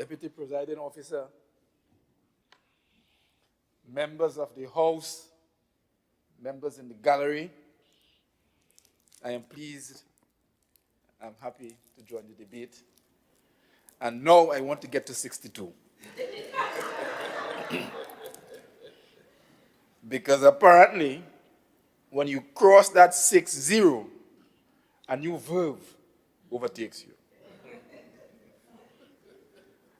Deputy Presiding Officer, members of the House, members in the gallery, I am pleased, I'm happy to join the debate. And now I want to get to 62. Because apparently, when you cross that 6-0, a new verve overtakes you.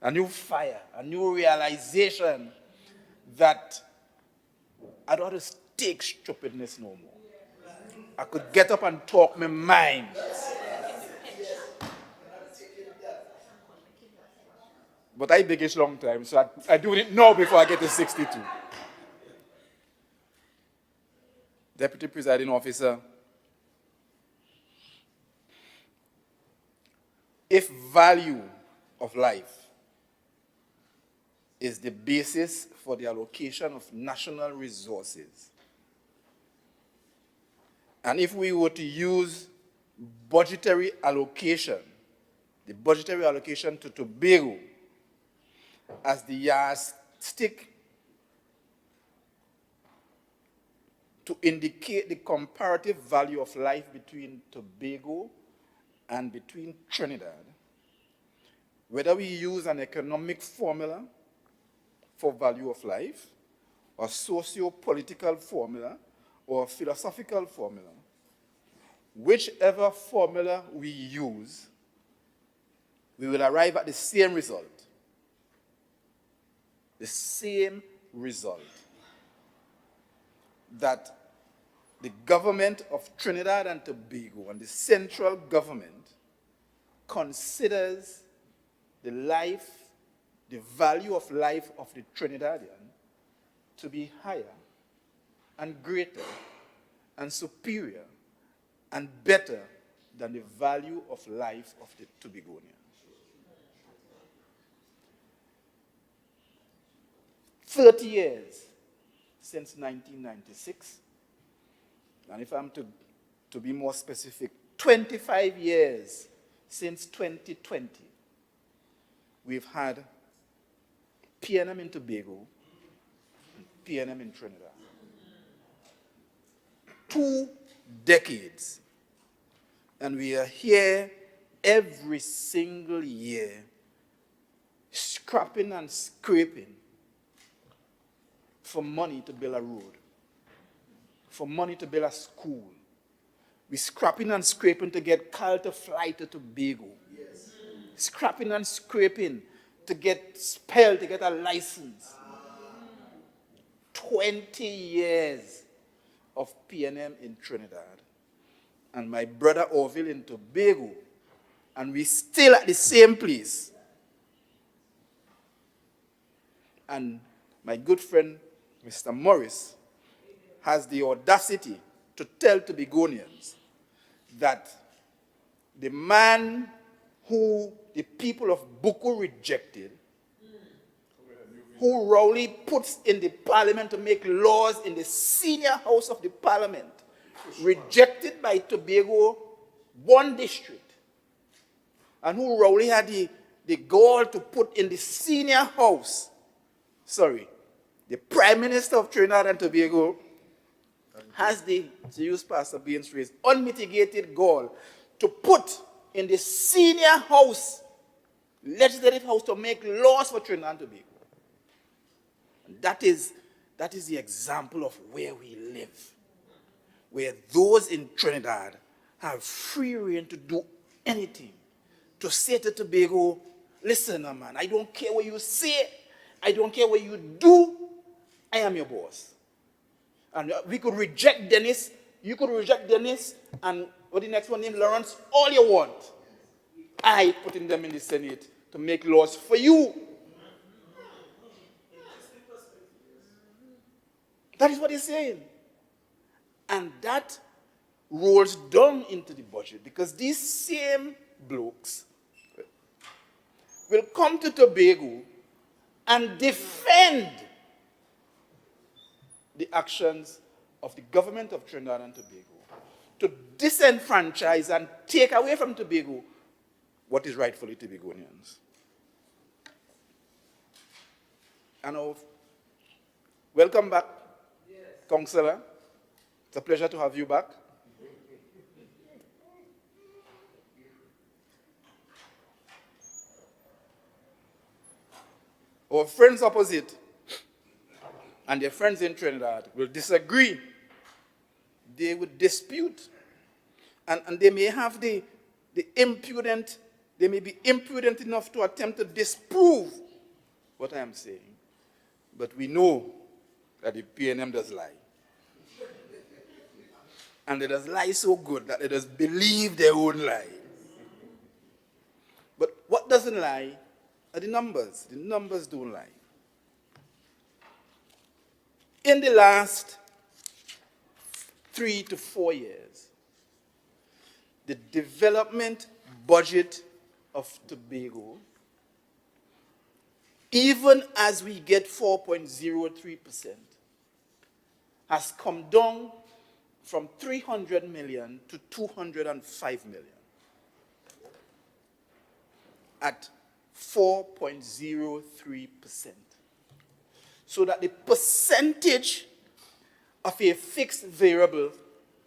A new fire, a new realization that I don't have to take stupidness no more. I could get up and talk my mind. But I beg it long time, so I do it now before I get to 62. Deputy Presiding Officer, if value of life is the basis for the allocation of national resources, and if we were to use budgetary allocation, the budgetary allocation to Tobago as the yardstick to indicate the comparative value of life between Tobago and between Trinidad, whether we use an economic formula for value of life, or socio-political formula, or philosophical formula, whichever formula we use, we will arrive at the same result. The same result. That the government of Trinidad and Tobago and the central government considers the life, the value of life of the Trinidadian to be higher and greater and superior and better than the value of life of the Tobagonian. 30 years since 1996, and if I'm to be more specific, 25 years since 2020, we've had PNM in Tobago and PNM in Trinidad. 2 decades. And we are here every single year, scrapping and scraping for money to build a road, for money to build a school. We're scrapping and scraping to get Cal to fly to Tobago. Yes. Scrapping and scraping to get spelled, to get a license. 20 years of PNM in Trinidad. And my brother Orville in Tobago. And we still at the same place. And my good friend, Mr. Morris, has the audacity to tell Tobagonians that the man who the people of Buku rejected, who Rowley puts in the parliament to make laws in the senior house of the parliament, rejected by Tobago, 1 district, and who Rowley had the gall to put in the senior house, the Prime Minister of Trinidad and Tobago has the, to use Pastor Bain's phrase, unmitigated gall to put in the senior house, legislative house, to make laws for Trinidad and Tobago. And that is the example of where we live, where those in Trinidad have free rein to do anything, to say to Tobago, listen, man, I don't care what you say, I don't care what you do, I am your boss. And we could reject Dennis, you could reject Dennis, and what the next one named Lawrence, all you want. I putting them in the Senate to make laws for you. That is what he's saying. And that rolls down into the budget because these same blokes will come to Tobago and defend the actions of the government of Trinidad and Tobago to disenfranchise and take away from Tobago what is rightfully Tobagonians. And welcome back, Councillor. It's a pleasure to have you back. Our friends opposite and their friends in Trinidad will disagree. They would dispute. And they may have they may be impudent enough to attempt to disprove what I am saying. But we know that the PNM does lie. And it does lie so good that it does believe their own lie. But what doesn't lie are the numbers. The numbers don't lie. In the last 3 to 4 years, the development budget of Tobago, even as we get 4.03%, has come down from 300 million to 205 million at 4.03%. So that the percentage of a fixed variable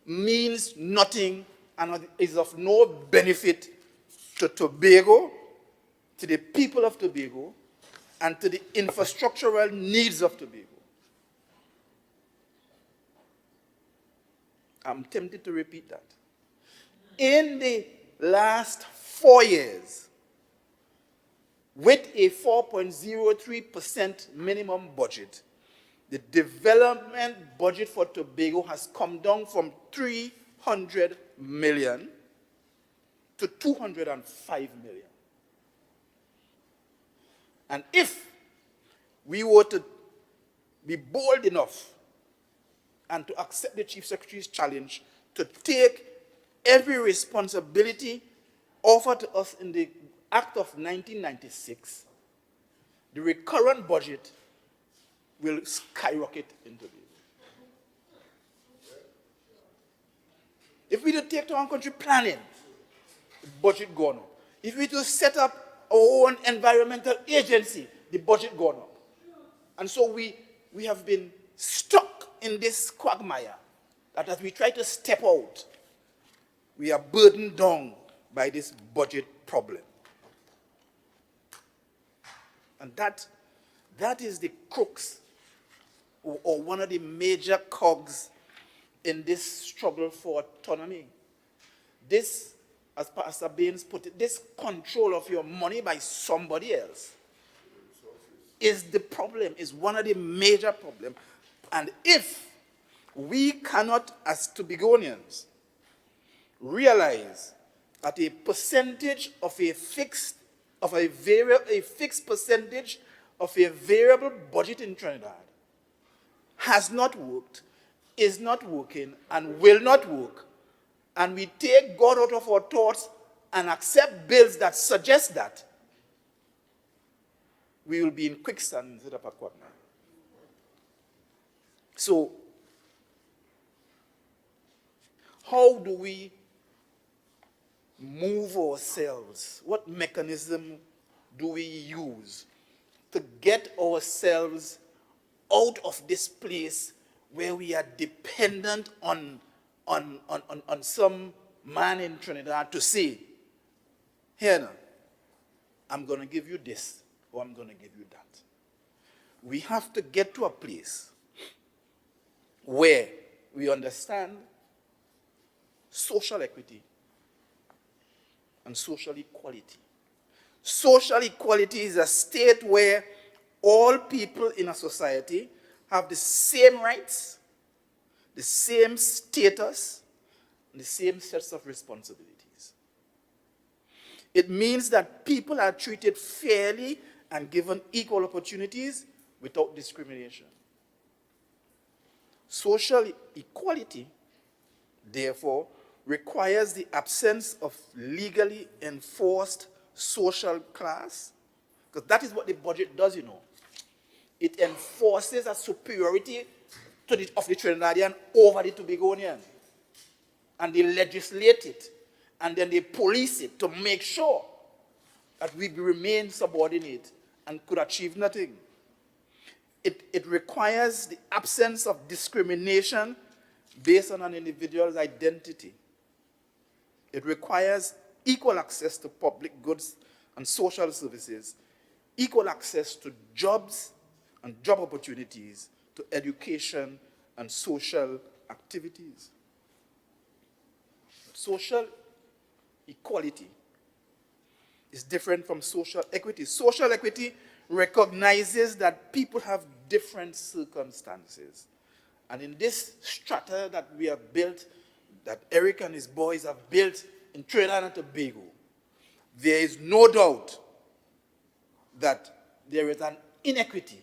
means nothing and is of no benefit to Tobago, to the people of Tobago, and to the infrastructural needs of Tobago. I'm tempted to repeat that. In the last 4 years, with a 4.03% minimum budget, the development budget for Tobago has come down from 300 million to 205 million. And if we were to be bold enough and to accept the Chief Secretary's challenge to take every responsibility offered to us in the Act of 1996, the recurrent budget will skyrocket into Tobago. If we do take to our country planning, the budget gone up. If we do set up our own environmental agency, the budget gone up. And so we have been stuck in this quagmire that as we try to step out, we are burdened down by this budget problem. And that is the crux or one of the major cogs in this struggle for autonomy. This, as Pastor Baines put it, this control of your money by somebody else is the problem, is one of the major problems. And if we cannot, as Tobagonians, realize that a percentage of a fixed percentage of a variable budget in Trinidad has not worked, is not working, and will not work, and we take God out of our thoughts and accept bills that suggest that, we will be in quicksand instead of a quagmire. So, how do we move ourselves? What mechanism do we use to get ourselves out of this place where we are dependent on some man in Trinidad to say, here now, I'm going to give you this, or I'm going to give you that. We have to get to a place where we understand social equity and social equality. Social equality is a state where all people in a society have the same rights, the same status, and the same sets of responsibilities. It means that people are treated fairly and given equal opportunities without discrimination. Social equality, therefore, requires the absence of legally enforced social class, because that is what the budget does, you know. It enforces a superiority of the Trinidadian over the Tobagonian. And they legislate it, and then they police it to make sure that we remain subordinate and could achieve nothing. it requires the absence of discrimination based on an individual's identity. It requires equal access to public goods and social services, equal access to jobs and job opportunities, to education and social activities. Social equality is different from social equity. Social equity recognizes that people have different circumstances. And in this strata that we have built, that Eric and his boys have built in Trinidad and Tobago, there is no doubt that there is an inequity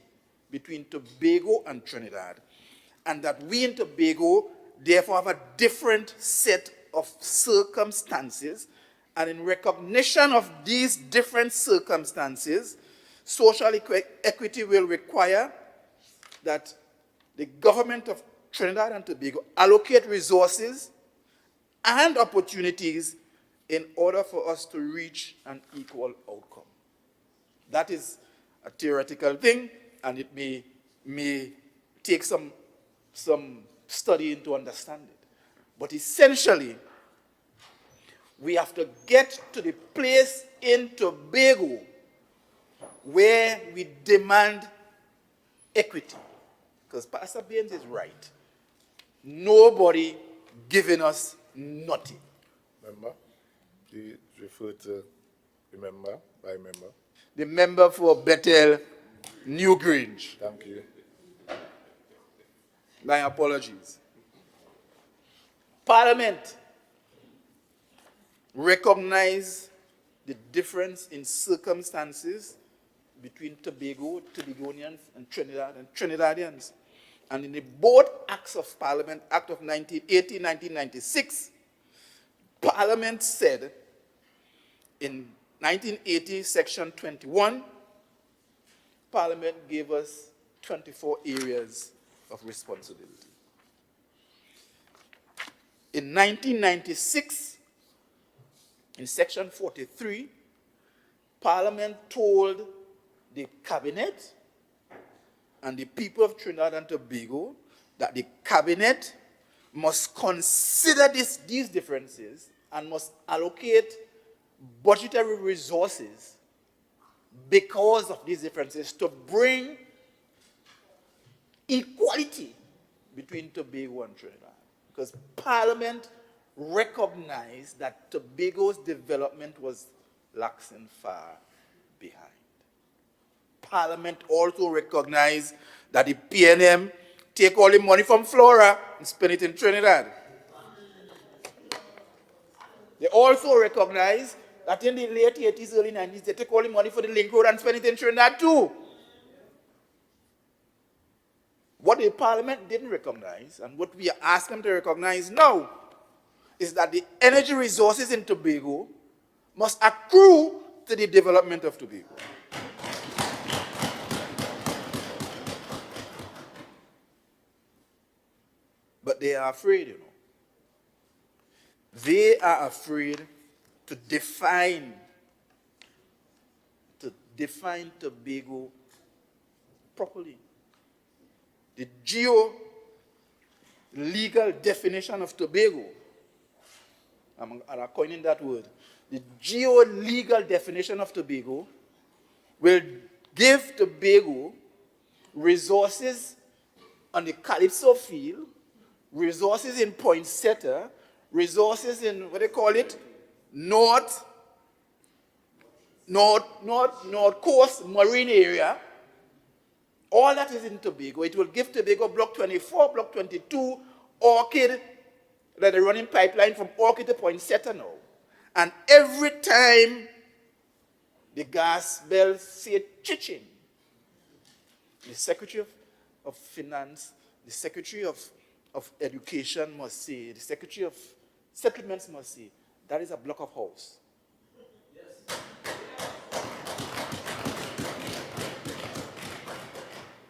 between Tobago and Trinidad, and that we in Tobago therefore have a different set of circumstances, and in recognition of these different circumstances, social equity will require that the government of Trinidad and Tobago allocate resources and opportunities in order for us to reach an equal outcome. That is a theoretical thing, and it may take some studying to understand it. But essentially, we have to get to the place in Tobago where we demand equity. Because Pastor Baines is right. Nobody giving us nothing. Member, please refer to the member by member. The member for Bethel, New Grange. Thank you. My apologies. Parliament recognize the difference in circumstances between Tobagonians, and Trinidadians. And in the both Acts of Parliament, Act of 1980, 1996, Parliament said in 1980, Section 21, Parliament gave us 24 areas of responsibility. In 1996, in Section 43, Parliament told the Cabinet and the people of Trinidad and Tobago that the Cabinet must consider these differences and must allocate budgetary resources because of these differences to bring equality between Tobago and Trinidad. Because Parliament recognized that Tobago's development was laxing far behind. Parliament also recognized that the PNM take all the money from Flora and spend it in Trinidad. They also recognized that in the late 80s, early 90s, they take all the money for the link road and spend it in Trinidad too. What the Parliament didn't recognize, and what we are asking them to recognize now, is that the energy resources in Tobago must accrue to the development of Tobago. But they are afraid, you know. They are afraid to define Tobago properly. The geo-legal definition of Tobago, I'm coining that word, the geo-legal definition of Tobago will give Tobago resources on the Calypso field, resources in Poinsettia, resources in, what they call it, North Coast Marine area. All that is in Tobago. It will give Tobago Block 24, Block 22, Orchid, that are running pipeline from Orchid to Poinsettia now. And every time the gas bells say chiching, the Secretary of Finance, the Secretary of Education must say, the Secretary of Settlements must say, that is a block of house.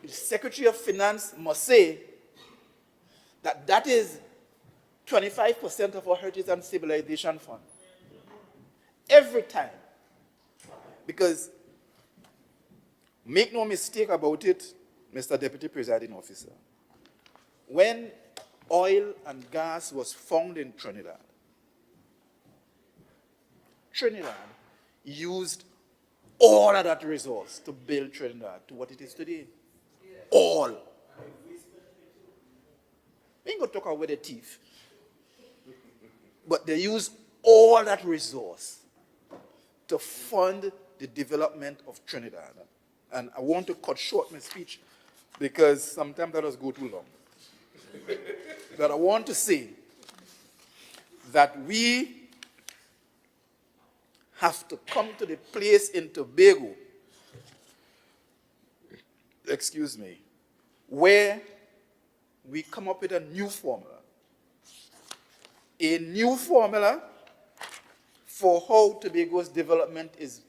The Secretary of Finance must say that that is 25% of our Heritage and Stabilization Fund. Every time. Because, make no mistake about it, Mr. Deputy Presiding Officer, when oil and gas was found in Trinidad, Trinidad used all of that resource to build Trinidad to what it is today. All. We ain't going to talk about the thief. But they used all that resource to fund the development of Trinidad. And I want to cut short my speech because sometimes that does go too long. But I want to say that we have to come to the place in Tobago, where we come up with a new formula. A new formula for how Tobago's development is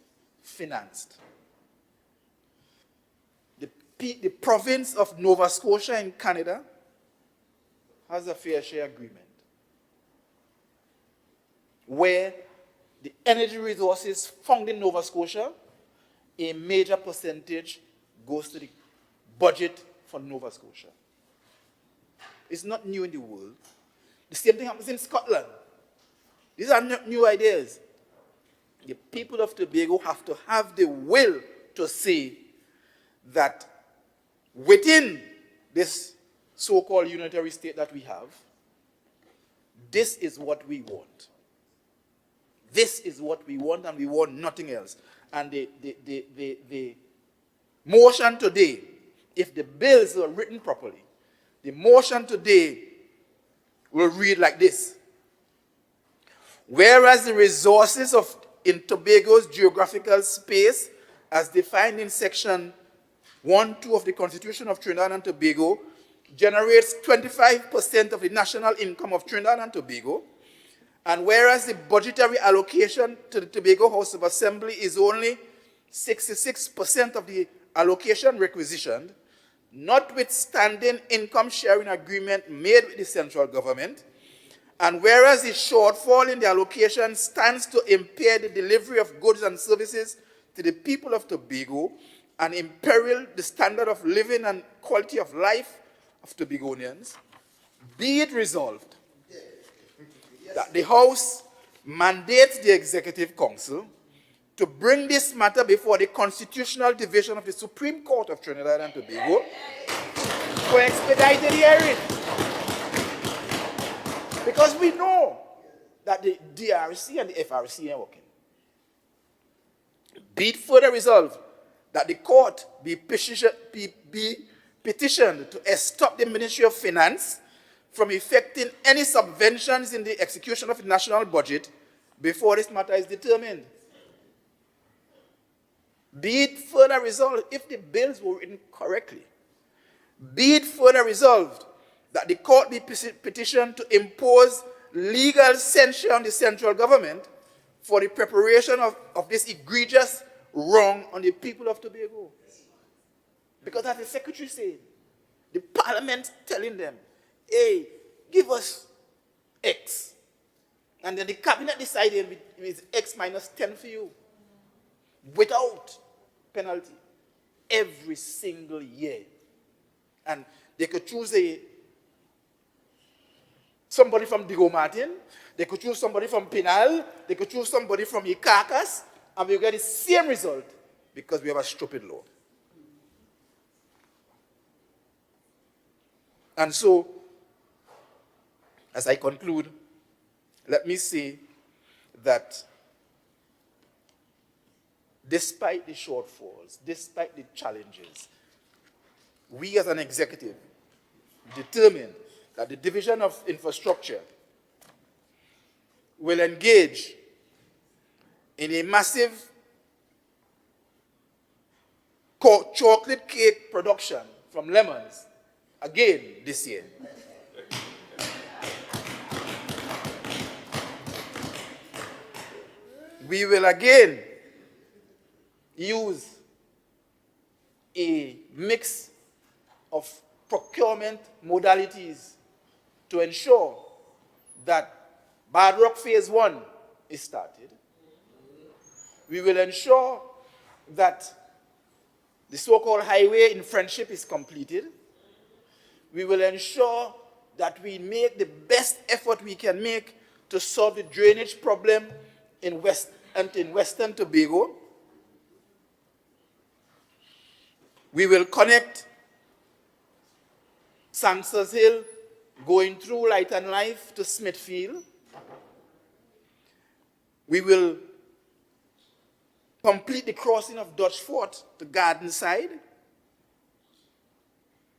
financed. The province of Nova Scotia in Canada has a fair share agreement where the energy resources found in Nova Scotia, a major percentage goes to the budget for Nova Scotia. It's not new in the world. The same thing happens in Scotland. These are not new ideas. The people of Tobago have to have the will to say that within this so-called unitary state that we have, this is what we want. This is what we want, and we want nothing else. And the motion today, if the bills are written properly, the motion today will read like this. Whereas the resources in Tobago's geographical space, as defined in Section 1(2) of the Constitution of Trinidad and Tobago, generates 25% of the national income of Trinidad and Tobago, and whereas the budgetary allocation to the Tobago House of Assembly is only 66% of the allocation requisitioned, notwithstanding income sharing agreement made with the central government, and whereas the shortfall in the allocation stands to impair the delivery of goods and services to the people of Tobago and imperil the standard of living and quality of life of Tobagonians, be it resolved that the House mandates the Executive Council to bring this matter before the Constitutional Division of the Supreme Court of Trinidad and Tobago for expedited hearing. Because we know that the DRC and the FRC are working. Be it further resolved that the court be petitioned to stop the Ministry of Finance from effecting any subventions in the execution of the national budget before this matter is determined. Be it further resolved, if the bills were written correctly, be it further resolved that the court be petitioned to impose legal censure on the central government for the preparation of this egregious wrong on the people of Tobago. Because as the secretary said, the parliament telling them, hey, give us X. And then the cabinet decided with X minus 10 for you. Without penalty. Every single year. And they could choose somebody from Digo Martin, they could choose somebody from Pinal, they could choose somebody from Ikakas, and we get the same result because we have a stupid law. And so, as I conclude, let me say that despite the shortfalls, despite the challenges, we as an executive determined that the Division of Infrastructure will engage in a massive chocolate cake production from lemons again this year. We will again use a mix of procurement modalities to ensure that Bad Rock Phase 1 is started. We will ensure that the so-called highway in Friendship is completed, we will ensure that we make the best effort we can make to solve the drainage problem in Western Tobago. We will connect Sansas Hill going through Light and Life to Smithfield. We will complete the crossing of Dutch Fort to Garden Side.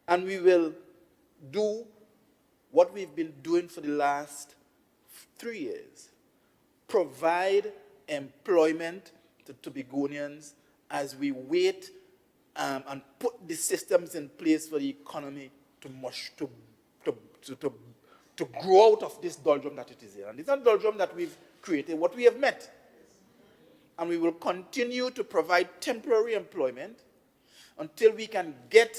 And we will do what we've been doing for the last 3 years. Provide employment to Tobagonians as we wait and put the systems in place for the economy to grow out of this doldrum that it is in. And it's not doldrum that we've created, what we have met. And we will continue to provide temporary employment until we can get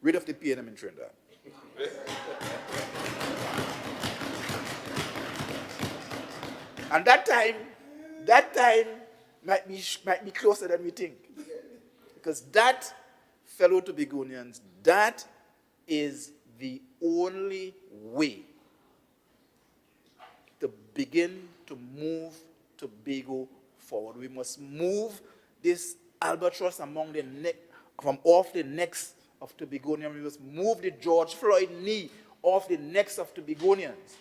rid of the PNM in Trinidad. And that time might be closer than we think. Because that, fellow Tobagonians, that is the only way to begin to move Tobago forward. We must move this albatross from off the necks of Tobagonians. We must move the George Floyd knee off the necks of Tobagonians.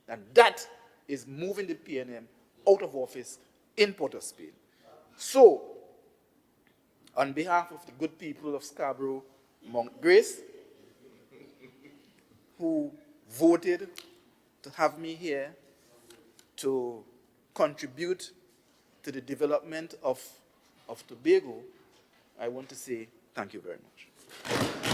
And that is moving the PNM out of office in Port-of-Spain. So, on behalf of the good people of Scarborough, Mount Grace, who voted to have me here to contribute to the development of Tobago, I want to say thank you very much.